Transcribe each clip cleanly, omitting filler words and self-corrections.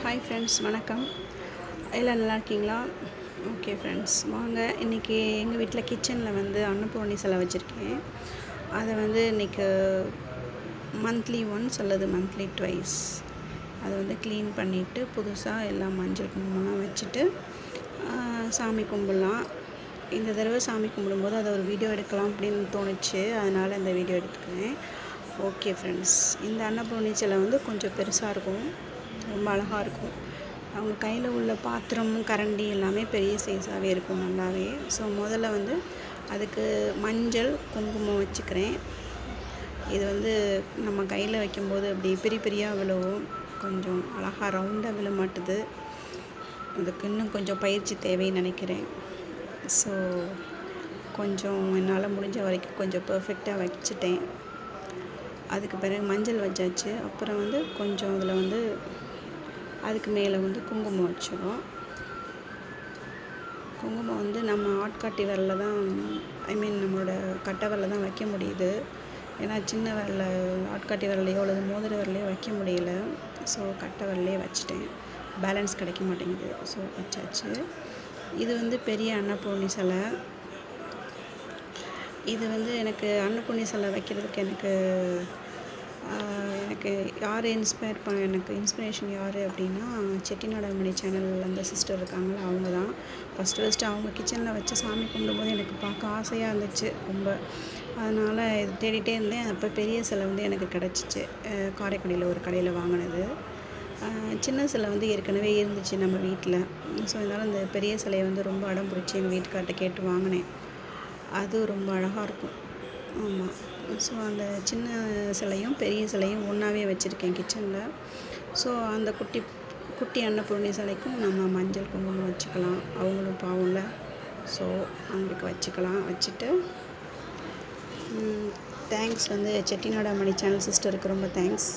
Hi friends, வணக்கம். எல்லாம் நல்லா இருக்கீங்களா? ஓகே ஃப்ரெண்ட்ஸ், வாங்க இன்றைக்கி எங்கள் வீட்டில் கிச்சனில் அன்னபூரணி சிலை வச்சுருக்கேன். அதை இன்றைக்கி மந்த்லி ஒன்ஸ் அல்லது மந்த்லி ட்வைஸ் அதை க்ளீன் பண்ணிவிட்டு புதுசாக எல்லாம் மஞ்சள் குங்குமம்லாம் வச்சுட்டு சாமி கும்பிட்லாம். இந்த தடவை சாமி கும்பிடும்போது அதை ஒரு வீடியோ எடுக்கலாம் அப்படின்னு தோணுச்சு. அதனால் இந்த வீடியோ எடுத்துக்கிறேன். ஓகே ஃப்ரெண்ட்ஸ், இந்த அன்னபூரணி சிலை கொஞ்சம் பெருசாக இருக்கும், ரொம்ப அழகாக இருக்கும். அவங்க கையில் உள்ள பாத்திரம், கரண்டி எல்லாமே பெரிய சைஸாகவே இருக்கும், நல்லாவே. ஸோ முதல்ல அதுக்கு மஞ்சள் குங்குமம் வச்சுக்கிறேன். இது நம்ம கையில் வைக்கும்போது அப்படி பெரியாக விழுவும், கொஞ்சம் அழகாக ரவுண்டாக விழ மாட்டுது. அதுக்கு இன்னும் கொஞ்சம் பயிற்சி தேவைன்னு நினைக்கிறேன். ஸோ கொஞ்சம் என்னால் முடிஞ்ச வரைக்கும் கொஞ்சம் பர்ஃபெக்டாக வச்சுட்டேன். அதுக்கு பிறகு மஞ்சள் வச்சாச்சு. அப்புறம் கொஞ்சம் அதில் அதுக்கு மேலே குங்குமம் வச்சிடும். குங்குமம் நம்ம ஆட்காட்டி விரலில் தான், நம்மளோட கட்டை விரலில் தான் வைக்க முடியுது. ஏன்னா சின்ன விரலில், ஆட்காட்டி விரலையோ அல்லது மோதிர விரலையோ வைக்க முடியல. ஸோ கட்டை விரலையே வச்சுட்டேன், பேலன்ஸ் கிடைக்க மாட்டேங்குது. ஸோ வச்சாச்சு. இது பெரிய அன்னபூரணி சிலை. இது எனக்கு அன்னபூரணி சிலை வைக்கிறதுக்கு எனக்கு யார் எனக்கு இன்ஸ்பிரேஷன் யார் அப்படின்னா, செட்டிநாடு சேனலில் அந்த சிஸ்டர் இருக்காங்களா, அவங்க தான். ஃபஸ்ட்டு அவங்க கிச்சனில் வச்சு சாமி கும்பிடும்போது எனக்கு பார்க்க ஆசையாக இருந்துச்சு ரொம்ப. அதனால் இது தேடிகிட்டே இருந்தேன். அப்போ பெரிய சிலை எனக்கு கிடச்சிச்சு. காரைக்குடியில் ஒரு கடையில் வாங்கினது. சின்ன சிலை ஏற்கனவே இருந்துச்சு நம்ம வீட்டில். ஸோ அதனால் அந்த பெரிய சிலையை ரொம்ப அடம் பிடிச்சி எங்கள் வீட்டுக்கார்ட்ட கேட்டு வாங்கினேன். அது ரொம்ப அழகாக இருக்கும். ஆமாம். ஸோ அந்த சின்ன சிலையும் பெரிய சிலையும் ஒன்றாவே வச்சுருக்கேன் கிச்சனில். ஸோ அந்த குட்டி அன்னபூரணி சிலைக்கும் நம்ம மஞ்சள் குங்குமம் வச்சுக்கலாம். அவங்களும் பாவம்ல, ஸோ அவங்களுக்கு வச்சுக்கலாம். வச்சுட்டு தேங்க்ஸ் செட்டிநாடு சேனல் சிஸ்டருக்கு ரொம்ப தேங்க்ஸ்.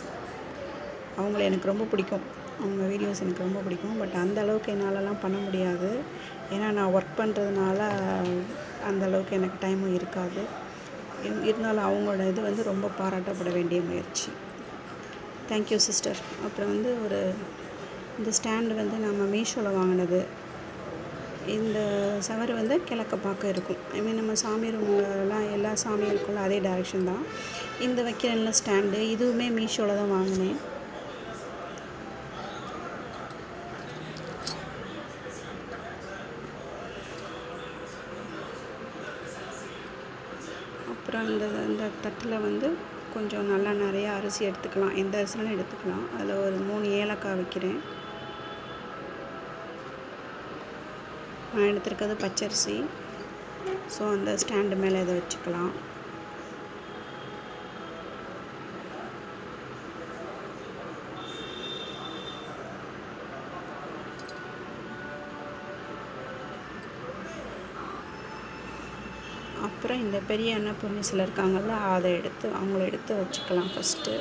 அவங்கள எனக்கு ரொம்ப பிடிக்கும், அவங்க வீடியோஸ் எனக்கு ரொம்ப பிடிக்கும். பட் அந்த அளவுக்கு என்னாலலாம் பண்ண முடியாது. ஏன்னா நான் ஒர்க் பண்ணுறதுனால அந்தளவுக்கு எனக்கு டைமும் இருக்காது. இருந்தாலும் அவங்களோட இது ரொம்ப பாராட்டப்பட வேண்டிய முயற்சி. Thank you sister. அப்புறம் இந்த ஸ்டாண்டு நம்ம மீஷோவில் வாங்கினது. இந்த சவறு கிழக்க பார்க்க இருக்கும். நம்ம சாமி ரூம்லலாம் எல்லா சாமியும் இருக்கும்ல, அதே டைரெக்ஷன் தான். இந்த வைக்கிற ஸ்டாண்டு இதுவுமே மீஷோவில் தான் வாங்கினேன். அப்புறம் இந்த தட்டில் கொஞ்சம் நல்லா நிறையா அரிசி எடுத்துக்கலாம். எந்த அரிசினாலும் எடுத்துக்கலாம். அதில் ஒரு 3 ஏலக்காய் வைக்கிறேன். நான் எடுத்துருக்கிறது பச்சரிசி. ஸோ அந்த ஸ்டாண்டு மேலே இதை வச்சுக்கலாம். அப்புறம் இந்த பெரிய அன்னபூரணி சிலை இருக்காங்கள்ல, அதை அவங்கள எடுத்து வச்சுக்கலாம். ஃபஸ்ட்டு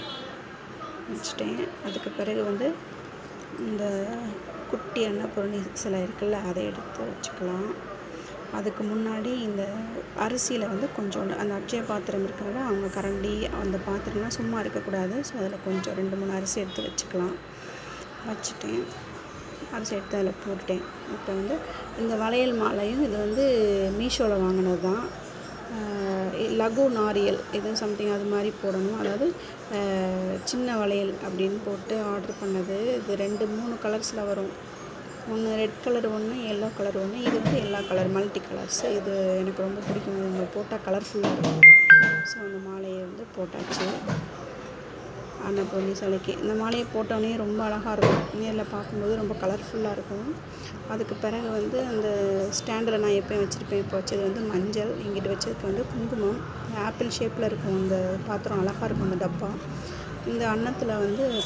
வச்சுட்டேன். அதுக்கு பிறகு இந்த குட்டி அன்னபூரணி சிலை இருக்குல்ல, அதை எடுத்து வச்சுக்கலாம். அதுக்கு முன்னாடி இந்த அரிசியில் கொஞ்சோண்டு அந்த அட்சய பாத்திரம் இருக்கிறத, அவங்க கரண்டி அந்த பாத்திரம்லாம் சும்மா இருக்கக்கூடாது. ஸோ அதில் கொஞ்சம் 2-3 அரிசி எடுத்து வச்சுக்கலாம். வச்சுட்டேன். அரிசி எடுத்து அதில் போட்டுட்டேன். இப்போ இந்த வளையல் மாலையும் இது மீஷோவில் வாங்கினது தான். லகு நாரியல் இது சம்திங் அது மாதிரி போடணும். அதாவது சின்ன வளையல் அப்படின்னு போட்டு ஆர்டர் பண்ணது. இது 2-3 கலர்ஸில் வரும். ஒன்று ரெட் கலர், ஒன்று எல்லோ கலர், ஒன்று இது எல்லா கலர், மல்டி கலர்ஸ். இது எனக்கு ரொம்ப பிடிக்கும். இங்கே போட்டால் கலர்ஃபுல்லாக இருக்கும். ஸோ அந்த மாலையை போட்டாச்சு அன்னபூரணி சிலைக்கு. இந்த மாலையை போட்டோன்னே ரொம்ப அழகாக இருக்கும். நேரில் பார்க்கும்போது ரொம்ப கலர்ஃபுல்லாக இருக்கும். அதுக்கு பிறகு அந்த ஸ்டாண்டில் நான் எப்போயும் வச்சுருப்பேன். இப்போ வச்சது மஞ்சள். இங்கிட்ட வச்சதுக்கு குங்குமம். ஆப்பிள் ஷேப்பில் இருக்கும் அந்த பாத்திரம், அழகாக இருக்கும் அந்த டப்பா. இந்த அன்னத்தில்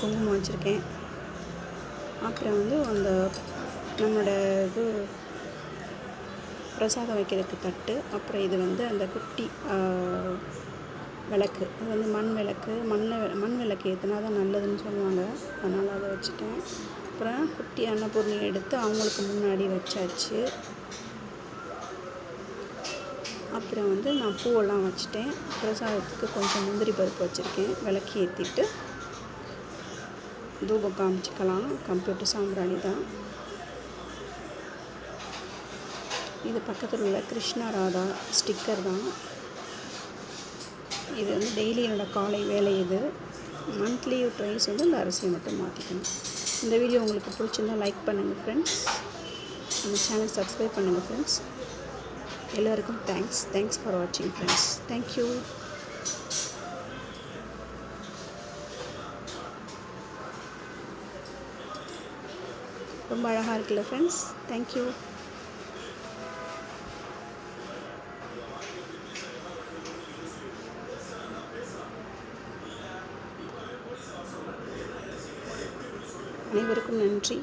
குங்குமம் வச்சுருக்கேன். அப்புறம் அந்த நம்மளோட இது பிரசாதம் வைக்கிறதுக்கு தட்டு. அப்புறம் இது அந்த குட்டி விளக்கு. அது மண் விளக்கு. மண் விளக்கு ஏற்றினா தான் நல்லதுன்னு சொல்லுவாங்க. அதனால் அதை வச்சுட்டேன். அப்புறம் குட்டி அன்னபூர்ணியை எடுத்து அவங்களுக்கு முன்னாடி வச்சாச்சு. அப்புறம் நான் பூவெல்லாம் வச்சுட்டேன். பிரசாதத்துக்கு கொஞ்சம் முந்திரி பருப்பு வச்சுருக்கேன். விளக்கு ஏற்றிட்டு தூபம் காமிச்சிக்கலாம். கம்ப்யூட்டர் சாம்பிராணி தான் இது. பக்கத்தில் உள்ள கிருஷ்ணா ராதா ஸ்டிக்கர் தான் இது. வந்து டெய்லி என்னோடய காலை வேலை இது. மந்த்லி ட்ரைஸ் வந்து இந்த அரிசியை மட்டும் மாற்றிக்கணும். இந்த வீடியோ உங்களுக்கு பிடிச்சிருந்தால் லைக் பண்ணுங்கள் ஃப்ரெண்ட்ஸ். நம்ம சேனல் சப்ஸ்கிரைப் பண்ணுங்கள் ஃப்ரெண்ட்ஸ். எல்லோருக்கும் தேங்க்ஸ் ஃபார் வாட்சிங் ஃப்ரெண்ட்ஸ். தேங்க்யூ. ரொம்ப அழகாக இருக்குல்ல ஃப்ரெண்ட்ஸ். தேங்க்யூ. அனைவருக்கும் நன்றி.